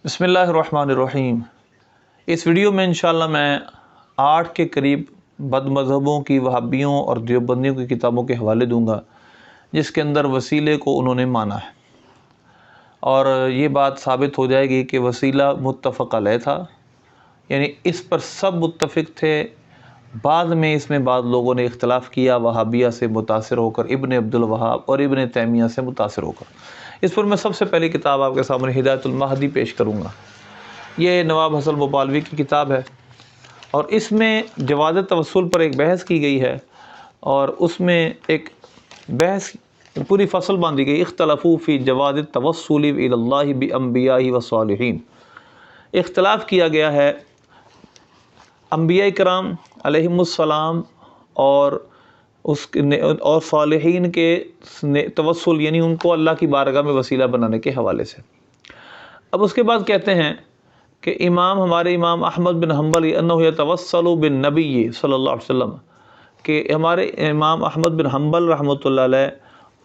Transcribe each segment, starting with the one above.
بسم اللہ الرحمن الرحیم۔ اس ویڈیو میں انشاءاللہ میں 8 کے قریب بد مذہبوں کی، وہابیوں اور دیوبندیوں کی کتابوں کے حوالے دوں گا جس کے اندر وسیلے کو انہوں نے مانا ہے، اور یہ بات ثابت ہو جائے گی کہ وسیلہ متفق علیہ تھا، یعنی اس پر سب متفق تھے۔ بعد میں اس میں بعض لوگوں نے اختلاف کیا، وہابیہ سے متاثر ہو کر، ابن عبد الوہاب اور ابن تیمیہ سے متاثر ہو کر۔ اس پر میں سب سے پہلی کتاب آپ کے سامنے ہدایت المہدی پیش کروں گا۔ یہ نواب حسن بھوپالوی کی کتاب ہے، اور اس میں جواز توسل پر ایک بحث کی گئی ہے، اور اس میں ایک بحث پوری فصل باندھی گئی، اختلافو فی جواز التوسل الی اللہ بانبیاء و صالحین۔ اختلاف کیا گیا ہے انبیاء کرام علیہم السلام اور صالحین کے توسل، یعنی ان کو اللہ کی بارگاہ میں وسیلہ بنانے کے حوالے سے۔ اب اس کے بعد کہتے ہیں کہ ہمارے امام احمد بن حنبل انہ یتوسل بالنبی صلی اللہ علیہ وسلم، کہ ہمارے امام احمد بن حنبل رحمۃ اللہ علیہ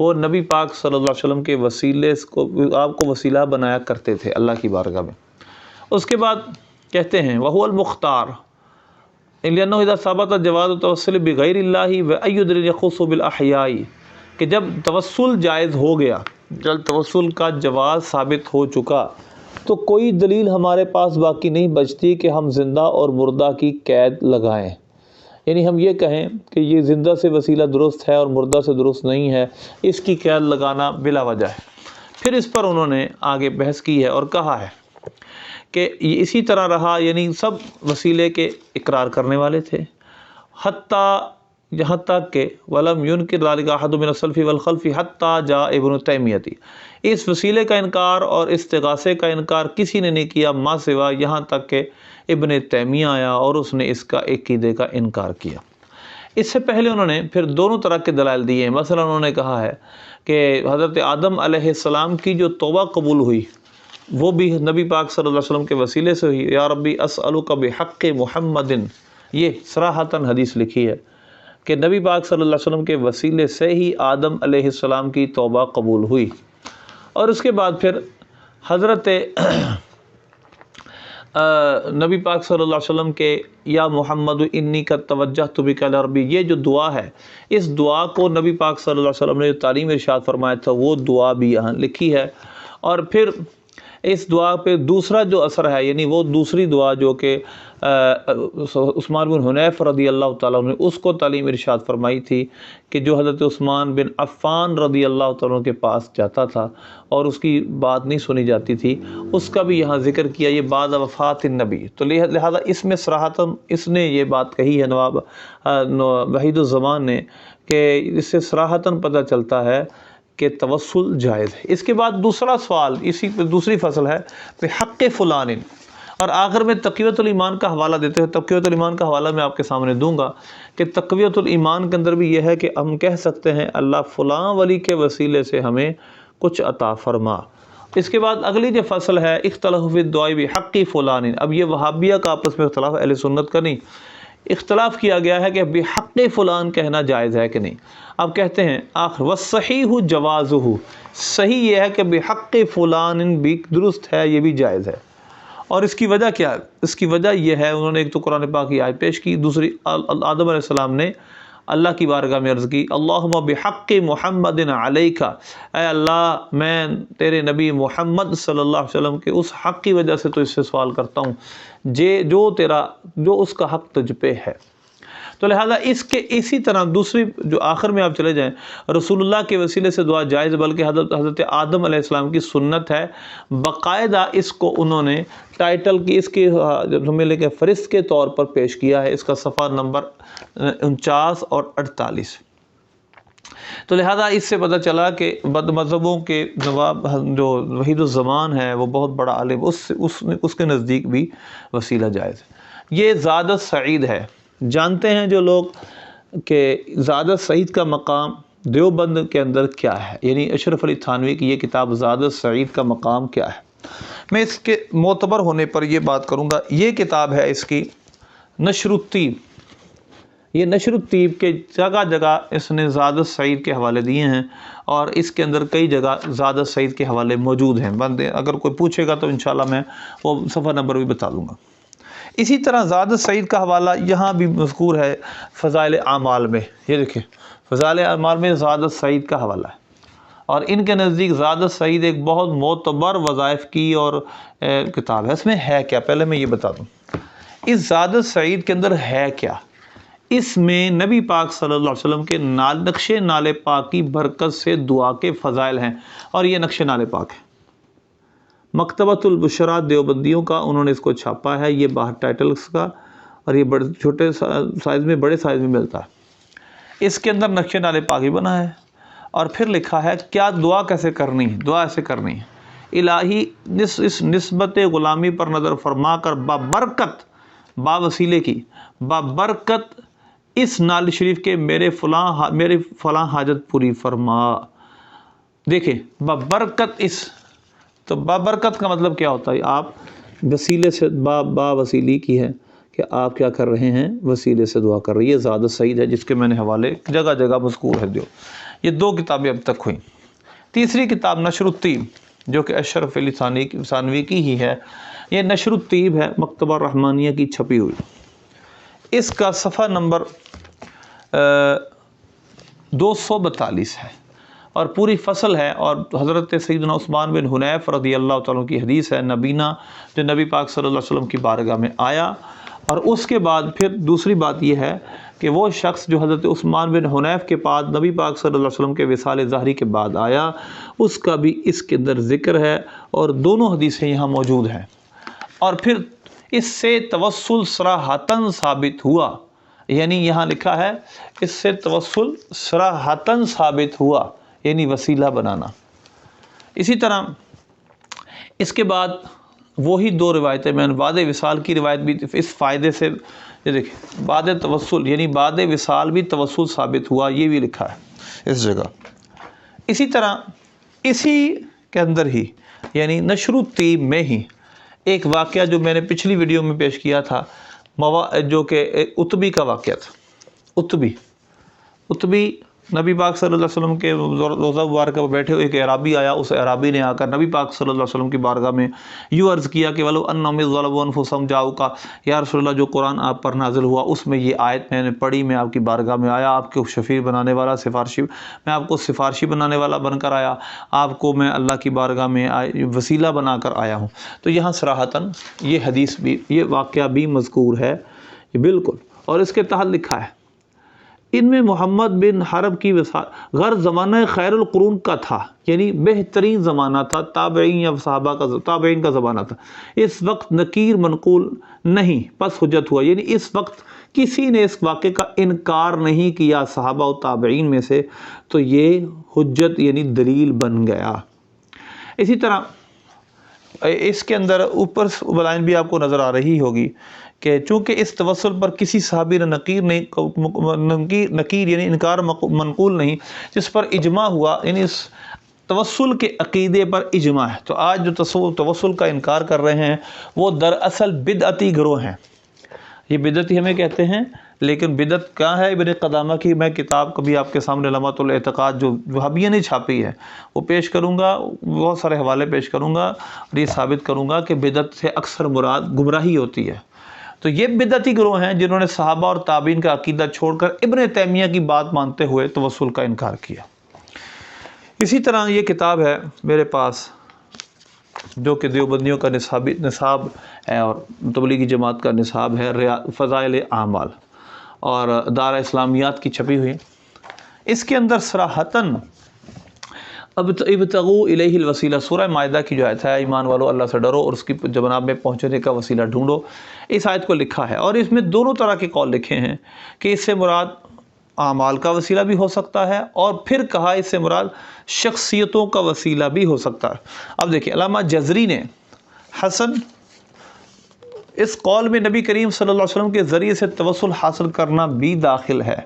وہ نبی پاک صلی اللہ علیہ وسلم کے وسیلے کو، آپ کو وسیلہ بنایا کرتے تھے اللہ کی بارگاہ میں۔ اس کے بعد کہتے ہیں وَهُوَ الْمُخْتَارُ لِأَنَّهُ إِذَا ثَبَتَ جَوَازُ التَّوَسُّلِ بِغَيْرِ اللَّهِ وَأَيُّ دَلِيلٍ يَخُصُّ بِالْأَحْيَاءِ، کہ جب توسل جائز ہو گیا، جب توسل کا جواز ثابت ہو چکا، تو کوئی دلیل ہمارے پاس باقی نہیں بچتی کہ ہم زندہ اور مردہ کی قید لگائیں، یعنی ہم یہ کہیں کہ یہ زندہ سے وسیلہ درست ہے اور مردہ سے درست نہیں ہے، اس کی قید لگانا بلا وجہ ہے۔ پھر اس پر انہوں نے آگے بحث کی ہے اور کہا ہے کہ اسی طرح رہا، یعنی سب وسیلے کے اقرار کرنے والے تھے، یہاں تک کہ وَلَمْ يُنْكِرْ ذَلِكَ أَحَدٌ مِنَ السَّلَفِ وَالْخَلْفِ حَتَّى جَاءَ ابن تیمیہ۔ اس وسیلے کا انکار اور استغاثے کا انکار کسی نے نہیں کیا ما سوا، یہاں تک کہ ابن تیمیہ آیا اور اس نے اس کا عقیدے کا انکار کیا۔ اس سے پہلے انہوں نے پھر دونوں طرح کے دلائل دیے ہیں۔ مثلا انہوں نے کہا ہے کہ حضرت آدم علیہ السلام کی جو توبہ قبول ہوئی وہ بھی نبی پاک صلی اللہ علیہ وسلم کے وسیلے سے ہوئی۔ یا ربی اسألک بحق محمد، یہ صراحتاً حدیث لکھی ہے کہ نبی پاک صلی اللہ علیہ وسلم کے وسیلے سے ہی آدم علیہ السلام کی توبہ قبول ہوئی۔ اور اس کے بعد پھر حضرت نبی پاک صلی اللہ علیہ وسلم کے یا محمد انی قد توجہت بک الی ربی، یہ جو دعا ہے، اس دعا کو نبی پاک صلی اللہ علیہ وسلم نے جو تعلیم ارشاد فرمایا تھا وہ دعا بھی یہاں لکھی ہے۔ اور پھر اس دعا پہ دوسرا جو اثر ہے، یعنی وہ دوسری دعا جو کہ عثمان بن حنیف رضی اللہ تعالیٰ عنہ نے اس کو تعلیم ارشاد فرمائی تھی، کہ جو حضرت عثمان بن عفان رضی اللہ تعالیٰ عنہ کے پاس جاتا تھا اور اس کی بات نہیں سنی جاتی تھی، اس کا بھی یہاں ذکر کیا، یہ بعد وفات النبی۔ تو لہذا اس میں صراحتاً اس نے یہ بات کہی ہے نواب وحید الزمان نے، کہ اس سے صراحتاً پتہ چلتا ہے کہ توسل جائز ہے۔ اس کے بعد دوسرا سوال، اسی دوسری فصل ہے بحق فلان، اور آخر میں تقویۃ الایمان کا حوالہ دیتے ہیں۔ تقویۃ الایمان کا حوالہ میں آپ کے سامنے دوں گا کہ تقویۃ الایمان کے اندر بھی یہ ہے کہ ہم کہہ سکتے ہیں اللہ فلاں ولی کے وسیلے سے ہمیں کچھ عطا فرما۔ اس کے بعد اگلی جو فصل ہے اختلاف فی الدعاء بحق فلان، اب یہ وہابیہ کا آپس میں اختلاف، اہل سنت کا نہیں، اختلاف کیا گیا ہے کہ بحق فلان کہنا جائز ہے کہ نہیں۔ اب کہتے ہیں آخر والصحیح جوازہ، صحیح یہ ہے کہ بحق فلان بھی درست ہے، یہ بھی جائز ہے۔ اور اس کی وجہ کیا ہے؟ اس کی وجہ یہ ہے، انہوں نے ایک تو قرآن پاک کی آیت پیش کی، دوسری آدم علیہ السلام نے اللہ کی بارگاہ میں عرض کی اللہم بحق محمد علیک، اے اللہ میں تیرے نبی محمد صلی اللہ علیہ وسلم کے اس حق کی وجہ سے تو اس سے سوال کرتا ہوں جو اس کا حق تجھ پہ ہے۔ تو لہذا اسی طرح دوسری جو آخر میں آپ چلے جائیں، رسول اللہ کے وسیلے سے دعا جائز، بلکہ حضرت آدم علیہ السلام کی سنت ہے، باقاعدہ اس کو انہوں نے ٹائٹل کی، اس کے ہمیں لے کے فہرست کے طور پر پیش کیا ہے، اس کا صفحہ نمبر 49 اور 48۔ تو لہذا اس سے پتہ چلا کہ بد مذہبوں کے نواب جو وحید الزمان ہے وہ بہت بڑا عالم، اس کے نزدیک بھی وسیلہ جائز ہے۔ یہ زاد السعید ہے، جانتے ہیں جو لوگ کہ زاد السعید کا مقام دیوبند کے اندر کیا ہے، یعنی اشرف علی تھانوی کی یہ کتاب زاد السعید کا مقام کیا ہے۔ میں اس کے معتبر ہونے پر یہ بات کروں گا، یہ کتاب ہے اس کی نشر الطیب، یہ نشر الطیب کے جگہ جگہ اس نے زاد سعید کے حوالے دیے ہیں، اور اس کے اندر کئی جگہ زاد سعید کے حوالے موجود ہیں. بندے اگر کوئی پوچھے گا تو انشاءاللہ میں وہ صفحہ نمبر بھی بتا دوں گا. اسی طرح زاد سعید کا حوالہ یہاں بھی مذکور ہے فضائل اعمال میں. یہ دیکھیں فضائل اعمال میں زاد سعید کا حوالہ ہے، اور ان کے نزدیک زاد سعید ایک بہت معتبر وظائف کی اور کتاب ہے. اس میں ہے کیا، پہلے میں یہ بتا دوں اس زاد سعید کے اندر ہے کیا. اس میں نبی پاک صلی اللہ علیہ وسلم کے نقش نال پاک کی برکت سے دعا کے فضائل ہیں، اور یہ نقش نال پاک ہے. مکتبۃ البشرا دیوبندیوں کا انہوں نے اس کو چھاپا ہے، یہ باہر ٹائٹلز کا، اور یہ بڑے چھوٹے سائز میں بڑے سائز میں ملتا ہے. اس کے اندر نقش نال پاک ہی بنا ہے، اور پھر لکھا ہے کیا دعا کیسے کرنی ہے. دعا ایسے کرنی ہے، الہی اس نسبت غلامی پر نظر فرما کر بابرکت، با وسیلے کی، بابرکت اس نال شریف کے میرے فلاں حاجت پوری فرما. دیکھیں بابرکت اس، تو بابرکت کا مطلب کیا ہوتا ہے؟ آپ وسیلے سے، با وسیلی کی ہے کہ آپ کیا کر رہے ہیں، وسیلے سے دعا کر رہی ہے. زاد سعید ہے جس کے میں نے حوالے جگہ جگہ مذکور ہے. یہ دو کتابیں اب تک ہوئیں. تیسری کتاب نشر الطیب جو کہ اشرف علی ثانوی کی ہی ہے. یہ نشر الطیب ہے، مکتبہ رحمانیہ کی چھپی ہوئی. اس کا صفحہ نمبر 242 ہے، اور پوری فصل ہے، اور حضرت سیدنا عثمان بن حنیف رضی اللہ تعالیٰ کی حدیث ہے نبینا، جو نبی پاک صلی اللہ علیہ وسلم کی بارگاہ میں آیا. اور اس کے بعد پھر دوسری بات یہ ہے کہ وہ شخص جو حضرت عثمان بن حنیف کے بعد نبی پاک صلی اللہ علیہ وسلم کے وصال ظاہری کے بعد آیا، اس کا بھی اس کے اندر ذکر ہے، اور دونوں حدیثیں یہاں موجود ہیں. اور پھر اس سے توسل صراحتاً ثابت ہوا، یعنی یہاں لکھا ہے اس سے توسل صراحتاً ثابت ہوا، یعنی وسیلہ بنانا. اسی طرح اس کے بعد وہی دو روایتیں میں نے بعد وصال کی روایت بھی اس فائدے سے، یہ دیکھیں بعد توسل یعنی بعد وصال بھی توسل ثابت ہوا، یہ بھی لکھا ہے اس جگہ. اسی طرح اسی کے اندر ہی یعنی نشر الطیب میں ہی ایک واقعہ جو میں نے پچھلی ویڈیو میں پیش کیا تھا، جو کہ اتبی کا واقعہ تھا. اتبی نبی پاک صلی اللہ علیہ وسلم کے روضہ مبارکہ پر بیٹھے ہوئے ایک اعرابی آیا. اس اعرابی نے آ کر نبی پاک صلی اللہ علیہ وسلم کی بارگاہ میں یوں عرض کیا کہ ولو انہم ظلموا انفسہم جاؤکا، یا رسول اللہ جو قرآن آپ پر نازل ہوا اس میں یہ آیت میں نے پڑھی، میں آپ کی بارگاہ میں آیا، آپ کو شفیع بنانے والا، سفارشی، میں آپ کو سفارشی بنانے والا بن کر آیا، آپ کو میں اللہ کی بارگاہ میں وسیلہ بنا کر آیا ہوں. تو یہاں صراحتاً یہ حدیث بھی، یہ واقعہ بھی مذکور ہے بالکل. اور اس کے تحت لکھا ہے ان میں محمد بن حرب کی وصال غرض زمانہ خیر القرون کا تھا، یعنی بہترین زمانہ تھا، تابعین یا صحابہ کا، تابعین کا زمانہ تھا. اس وقت نکیر منقول نہیں، پس حجت ہوا، یعنی اس وقت کسی نے اس واقعے کا انکار نہیں کیا صحابہ و تابعین میں سے، تو یہ حجت یعنی دلیل بن گیا. اسی طرح اس کے اندر اوپر بلائن بھی آپ کو نظر آ رہی ہوگی کہ چونکہ اس توسل پر کسی صحابی نے نکیر یعنی انکار منقول نہیں، جس پر اجماع ہوا، یعنی اس توسل کے عقیدے پر اجماع ہے. تو آج جو توسل کا انکار کر رہے ہیں وہ دراصل بدعتی گروہ ہیں. یہ بدعتی ہمیں کہتے ہیں، لیکن بدعت کہاں ہے؟ ابن قدامہ کی میں کتاب کبھی آپ کے سامنے لمحۃ الاعتقاد جو وہابیہ نے چھاپی ہے وہ پیش کروں گا، بہت سارے حوالے پیش کروں گا، اور یہ ثابت کروں گا کہ بدعت سے اکثر مراد گمراہی ہوتی ہے. تو یہ بدعتی گروہ ہیں جنہوں نے صحابہ اور تابعین کا عقیدہ چھوڑ کر ابن تیمیہ کی بات مانتے ہوئے توسل کا انکار کیا. اسی طرح یہ کتاب ہے میرے پاس جو کہ دیوبندیوں کا نصاب ہے اور تبلیغی جماعت کا نصاب ہے، فضائل اعمال، اور دارہ اسلامیات کی چھپی ہوئی. اس کے اندر صراحتاً ابتغوا الیہ الوسیلہ، سورہ مائدہ کی جو آیت ہے ایمان والو اللہ سے ڈرو اور اس کی جناب میں پہنچنے کا وسیلہ ڈھونڈو، اس آیت کو لکھا ہے. اور اس میں دونوں طرح کے قول لکھے ہیں کہ اس سے مراد اعمال کا وسیلہ بھی ہو سکتا ہے، اور پھر کہا اس سے مراد شخصیتوں کا وسیلہ بھی ہو سکتا ہے. اب دیکھیں علامہ جزری نے حسن اس قول میں نبی کریم صلی اللہ علیہ وسلم کے ذریعے سے توسل حاصل کرنا بھی داخل ہے.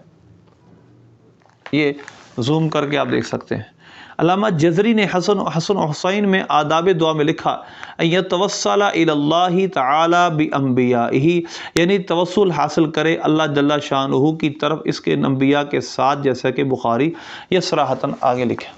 یہ زوم کر کے آپ دیکھ سکتے ہیں. علامہ جزری نے حسن حسین میں آداب دعا میں لکھا ان یتوسل الی اللہ تعالی بانبیائہ، یعنی توسل حاصل کرے اللہ جل شانہ کی طرف اس کے انبیاء کے ساتھ، جیسا کہ بخاری یہ صراحتاً آگے لکھا۔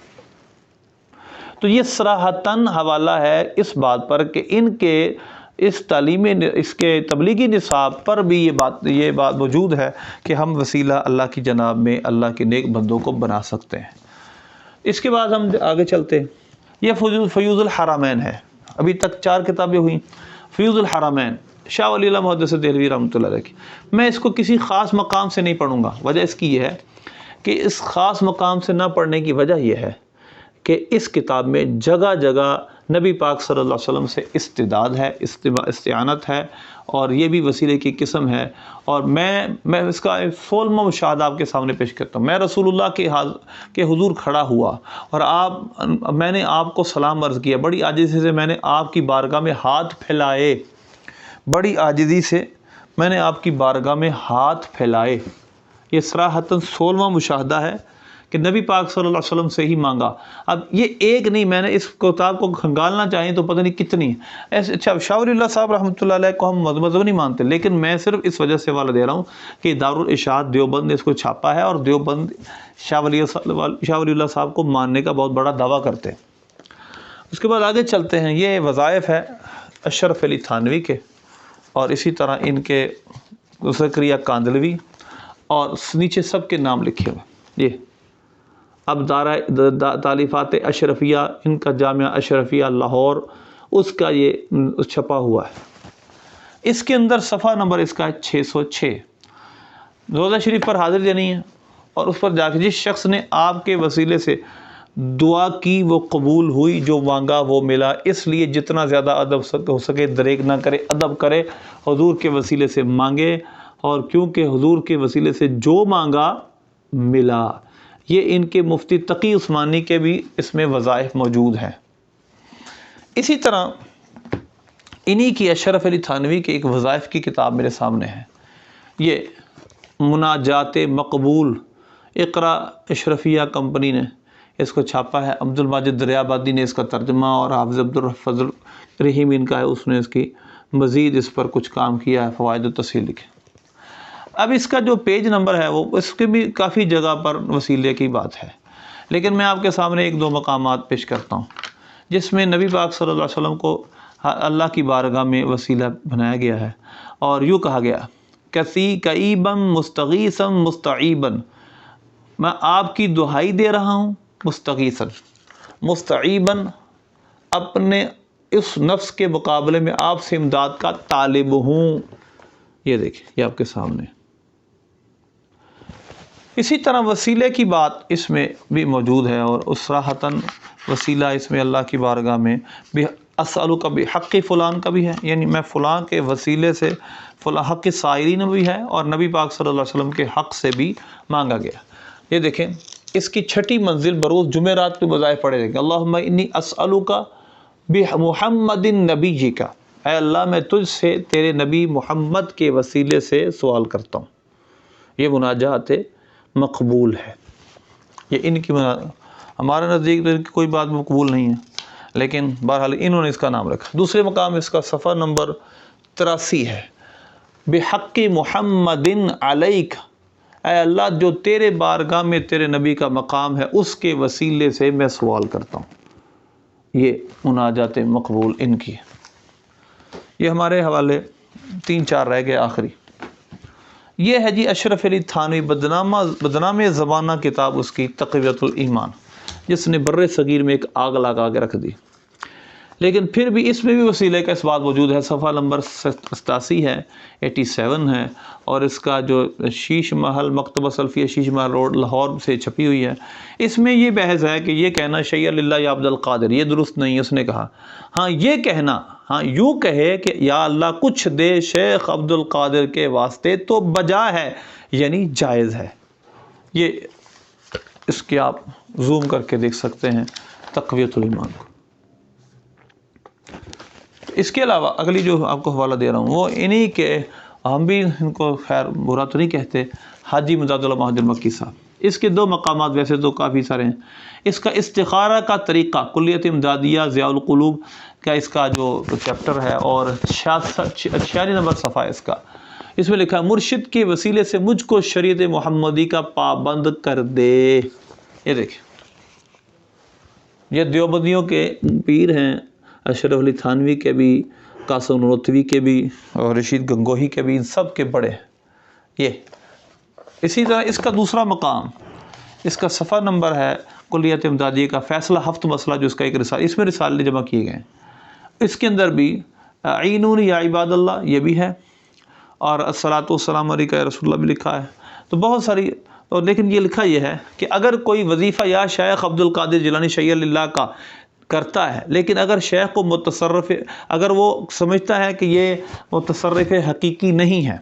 تو یہ صراحتاً حوالہ ہے اس بات پر کہ ان کے اس تعلیم، اس کے تبلیغی نصاب پر بھی یہ بات موجود ہے کہ ہم وسیلہ اللہ کی جناب میں اللہ کے نیک بندوں کو بنا سکتے ہیں۔ اس کے بعد ہم آگے چلتے ہیں، یہ فیوض الحرمین ہے۔ ابھی تک 4 کتابیں ہوئیں۔ فیوض الحرمین شاہ ولی اللہ محدث دہلوی رحمۃ اللہ علیہ کی، میں اس کو کسی خاص مقام سے نہیں پڑھوں گا۔ وجہ اس کی یہ ہے کہ اس خاص مقام سے نہ پڑھنے کی وجہ یہ ہے کہ اس کتاب میں جگہ جگہ نبی پاک صلی اللہ علیہ وسلم سے استداد ہے، استعانت ہے، اور یہ بھی وسیلے کی قسم ہے۔ اور میں اس کا فولما مشاہدہ آپ کے سامنے پیش کرتا ہوں۔ میں رسول اللہ کے حضور کھڑا ہوا اور میں نے آپ کو سلام عرض کیا، بڑی عاجزی سے میں نے آپ کی بارگاہ میں ہاتھ پھیلائے، بڑی عاجزی سے میں نے آپ کی بارگاہ میں ہاتھ پھیلائے۔ یہ صراحتاً 16واں مشاہدہ ہے کہ نبی پاک صلی اللہ علیہ وسلم سے ہی مانگا۔ اب یہ ایک نہیں، میں نے اس کتاب کو کھنگالنا چاہیں تو پتہ نہیں کتنی ایسے۔ اچھا، شاہ ولی اللہ صاحب رحمۃ اللہ علیہ کو ہم مذہب نہیں مانتے، لیکن میں صرف اس وجہ سے حوالہ دے رہا ہوں کہ دارالارشاد دیوبند نے اس کو چھاپا ہے، اور دیوبند شاہ ولی اللہ صاحب کو ماننے کا بہت بڑا دعویٰ کرتے ہیں۔ اس کے بعد آگے چلتے ہیں، یہ وظائف ہے اشرف علی تھانوی کے، اور اسی طرح ان کے زکریا کاندلوی، اور نیچے سب کے نام لکھے ہوئے۔ یہ اب تالیفات اشرفیہ، ان کا جامعہ اشرفیہ لاہور، اس کا یہ چھپا ہوا ہے۔ اس کے اندر صفحہ نمبر اس کا ہے 606۔ روضہ شریف پر حاضر دینی ہے، اور اس پر جا کے جس شخص نے آپ کے وسیلے سے دعا کی وہ قبول ہوئی، جو مانگا وہ ملا۔ اس لیے جتنا زیادہ ادب ہو سکے دریغ نہ کرے، ادب کرے، حضور کے وسیلے سے مانگے، اور کیونکہ حضور کے وسیلے سے جو مانگا ملا۔ یہ ان کے مفتی تقی عثمانی کے بھی اس میں وظائف موجود ہیں۔ اسی طرح انہی کی اشرف علی تھانوی کے ایک وظائف کی کتاب میرے سامنے ہے، یہ مناجات مقبول، اقرا اشرفیہ کمپنی نے اس کو چھاپا ہے، عبد الماجد دریابادی نے اس کا ترجمہ، اور حافظ عبدالفضل رحیم ان کا ہے، اس نے اس کی مزید اس پر کچھ کام کیا ہے، فوائد و تفصیل لکھے۔ اب اس کا جو پیج نمبر ہے وہ اس کے بھی کافی جگہ پر وسیلے کی بات ہے، لیکن میں آپ کے سامنے 1-2 مقامات پیش کرتا ہوں جس میں نبی پاک صلی اللہ علیہ وسلم کو اللہ کی بارگاہ میں وسیلہ بنایا گیا ہے، اور یوں کہا گیا کئیبم مستغیثم مستعیبن، میں آپ کی دہائی دے رہا ہوں، مستغیثن مستعیبن، اپنے اس نفس کے مقابلے میں آپ سے امداد کا طالب ہوں۔ یہ دیکھیں، یہ آپ کے سامنے۔ اسی طرح وسیلے کی بات اس میں بھی موجود ہے، اور صراحتاً وسیلہ اس میں اللہ کی بارگاہ میں بھی اسألو کا بھی حق فلان کا بھی ہے، یعنی میں فلاں کے وسیلے سے فلاں حق سائرین بھی ہے، اور نبی پاک صلی اللہ علیہ وسلم کے حق سے بھی مانگا گیا۔ یہ دیکھیں، اس کی 6ٹھی منزل بروز جمعرات کے وظائف پڑھے جائیں گے۔ اللہم انی اسألوک بمحمد نبیک، اے اللہ میں تجھ سے تیرے نبی محمد کے وسیلے سے سوال کرتا ہوں۔ یہ مناجات مقبول ہے۔ یہ ان کی ہمارے نزدیک تو ان کی کوئی بات مقبول نہیں ہے، لیکن بہرحال انہوں نے اس کا نام رکھا۔ دوسرے مقام اس کا صفحہ نمبر 83 ہے، بحق محمد علیک، اے اللہ جو تیرے بارگاہ میں تیرے نبی کا مقام ہے اس کے وسیلے سے میں سوال کرتا ہوں۔ یہ مناجات مقبول ان کی ہے۔ یہ ہمارے حوالے 3-4 رہ گئے آخری۔ یہ ہے جی اشرف علی تھانوی، بدنام زمانہ کتاب اس کی تقویۃ الایمان، جس نے بر صغیر میں ایک آگ لگا کے رکھ دی۔ لیکن پھر بھی اس میں بھی وسیلے کا اس بات موجود ہے۔ صفحہ نمبر 87 ہے، 87 ہے، اور اس کا جو شیش محل مکتبہ سلفیہ شیش محل روڈ لاہور سے چھپی ہوئی ہے، اس میں یہ بحث ہے کہ یہ کہنا شیع للہ یا عبد القادر یہ درست نہیں ہے۔ اس نے کہا ہاں یہ کہنا، ہاں یوں کہے کہ یا اللہ کچھ دے شیخ عبد القادر کے واسطے تو بجا ہے، یعنی جائز ہے۔ یہ اس کے آپ زوم کر کے دیکھ سکتے ہیں تقویۃ الایمان کو۔ اس کے علاوہ اگلی جو آپ کو حوالہ دے رہا ہوں وہ انہی کے، ہم بھی ان کو خیر برا تو نہیں کہتے، حاجی مداد اللہ مہاجر مکی صاحب۔ اس کے 2 مقامات ویسے تو کافی سارے ہیں۔ اس کا استخارہ کا طریقہ کلیت امدادیہ ضیاء القلوب کا اس کا جو چیپٹر ہے، اور 46 نمبر صفحہ اس کا، اس میں لکھا ہے مرشد کے وسیلے سے مجھ کو شریعت محمدی کا پابند کر دے۔ یہ دیکھیں، یہ دیوبندیوں کے پیر ہیں، اشرف علی تھانوی کے بھی، قاسم نانوتوی کے بھی، اور رشید گنگوہی کے بھی، ان سب کے بڑے ہیں یہ۔ اسی طرح اس کا دوسرا مقام، اس کا صفحہ نمبر ہے کلیت امدادیہ کا فیصلہ ہفت مسئلہ، جو اس کا ایک رسالہ، اس میں رسالے جمع کیے گئے ہیں۔ اس کے اندر بھی عینون یا عباد اللہ یہ بھی ہے، اور الصلاۃ والسلام علیک یا رسول اللہ بھی لکھا ہے۔ تو بہت ساری، اور لیکن یہ لکھا یہ ہے کہ اگر کوئی وظیفہ یا شیخ عبد القادر جیلانی شیع اللہ کا کرتا ہے، لیکن اگر شیخ کو متصرف، اگر وہ سمجھتا ہے کہ یہ متصرف حقیقی نہیں ہے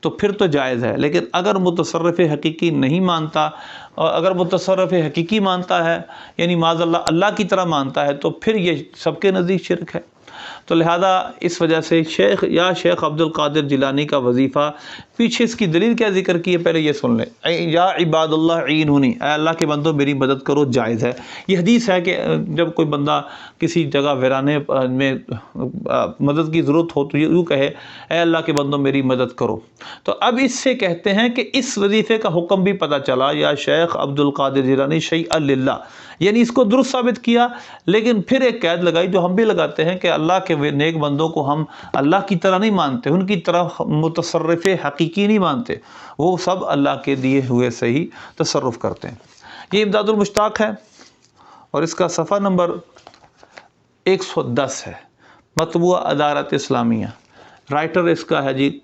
تو پھر تو جائز ہے، لیکن اگر متصرف حقیقی نہیں مانتا، اور اگر متصرف حقیقی مانتا ہے یعنی معاذ اللہ اللہ کی طرح مانتا ہے، تو پھر یہ سب کے نزدیک شرک ہے۔ تو لہذا اس وجہ سے شیخ یا شیخ عبد القادر جیلانی کا وظیفہ، پیچھے اس کی دلیل کیا ذکر کی ہے پہلے یہ سن لیں۔ یا عباد اللہ عینونی، اے اللہ کے بندوں میری مدد کرو، جائز ہے۔ یہ حدیث ہے کہ جب کوئی بندہ کسی جگہ ویرانے میں مدد کی ضرورت ہو تو یوں کہے، اے اللہ کے بندوں میری مدد کرو۔ تو اب اس سے کہتے ہیں کہ اس وظیفے کا حکم بھی پتہ چلا، یا شیخ عبد القادر جیلانی شیع للہ، یعنی اس کو درست ثابت کیا، لیکن پھر ایک قید لگائی جو ہم بھی لگاتے ہیں کہ اللہ کے نیک بندوں کو ہم اللہ کی طرح نہیں مانتے، ان کی طرح متصرف حقیقی نہیں مانتے، وہ سب اللہ کے دیے ہوئے سے ہی تصرف کرتے ہیں۔ یہ امداد المشتاق ہے، اور اس کا صفحہ نمبر 110 ہے، مطبوعہ ادارت اسلامیہ، رائٹر اس کا ہے جی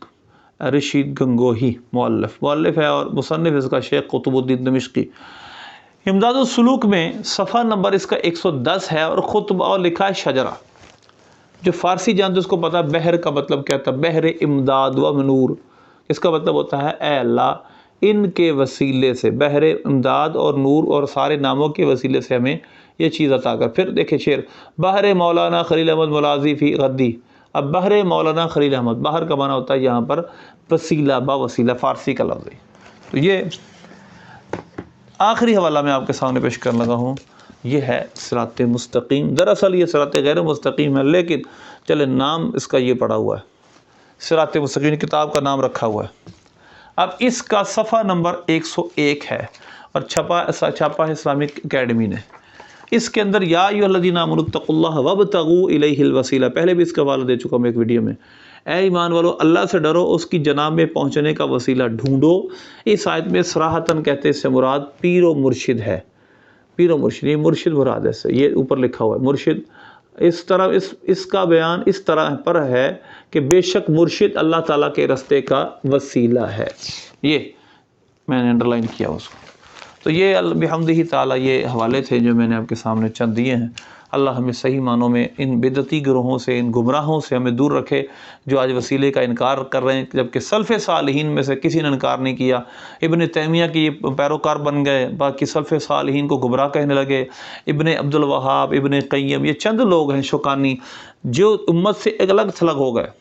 رشید گنگوہی، مؤلف ہے، اور مصنف اس کا شیخ قطب الدین دمشقی۔ امداد السلوک میں صفحہ نمبر اس کا 110 ہے، اور خطبہ اور لکھا ہے شجرہ، جو فارسی جانتے اس کو پتا بحر کا مطلب کیا تھا، بحر امداد و منور، اس کا مطلب ہوتا ہے اے اللہ ان کے وسیلے سے، بحر امداد اور نور اور سارے ناموں کے وسیلے سے ہمیں یہ چیز عطا کر۔ پھر دیکھیں شعر، بحر مولانا خلیل احمد ملازی فی غدی۔ اب بحر مولانا خلیل احمد، بحر کا معنی ہوتا ہے یہاں پر وسیلہ، با وسیلہ، فارسی کا لفظ ہے۔ تو یہ آخری حوالہ میں آپ کے سامنے پیش کرنے لگا ہوں، یہ ہے صراط مستقیم۔ دراصل یہ صراط غیر مستقیم ہے، لیکن چلے نام اس کا یہ پڑا ہوا ہے، صراط مستقیم کتاب کا نام رکھا ہوا ہے۔ اب اس کا صفحہ نمبر 101 ہے، اور چھاپا ہے اسلامک اکیڈمی نے۔ اس کے اندر یا ایھا الذین آمنوا اتقوا اللہ وابتغوا الیہ الوسیلہ، پہلے بھی اس کا حوالہ دے چکا ہوں ایک ویڈیو میں، اے ایمان والو اللہ سے ڈرو، اس کی جناب میں پہنچنے کا وسیلہ ڈھونڈو۔ اس آیت میں صراحتاً کہتے ہیں اس سے مراد پیر و مرشد ہے، پیر و مرشد، یہ مرشد مراد ہے، سے یہ اوپر لکھا ہوا ہے مرشد۔ اس طرح اس کا بیان اس طرح پر ہے کہ بے شک مرشد اللہ تعالیٰ کے راستے کا وسیلہ ہے، یہ میں نے انڈرلائن کیا اس کو۔ تو یہ بحمدہ تعالیٰ یہ حوالے تھے جو میں نے آپ کے سامنے چند دیے ہیں۔ اللہ ہمیں صحیح معنوں میں ان بدعتی گروہوں سے، ان گمراہوں سے ہمیں دور رکھے جو آج وسیلے کا انکار کر رہے ہیں، جبکہ سلف صالحین میں سے کسی نے انکار نہیں کیا۔ ابن تیمیہ کی پیروکار بن گئے، باقی سلف صالحین کو گمراہ کہنے لگے۔ ابن عبد الوہاب، ابن قیم، یہ چند لوگ ہیں شوکانی جو امت سے ایک الگ تھلگ ہو گئے۔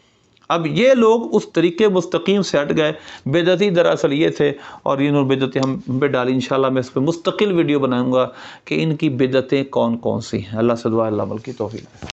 اب یہ لوگ اس طریقے مستقیم سے ہٹ گئے، بدعتی دراصل یہ تھے، اور انہوں نے بدعتیں ہم پہ ڈالی۔ انشاءاللہ میں اس پہ مستقل ویڈیو بناؤں گا کہ ان کی بدعتیں کون کون سی ہیں۔ اللہ سے دعا، اللہ عمل کی توفیق۔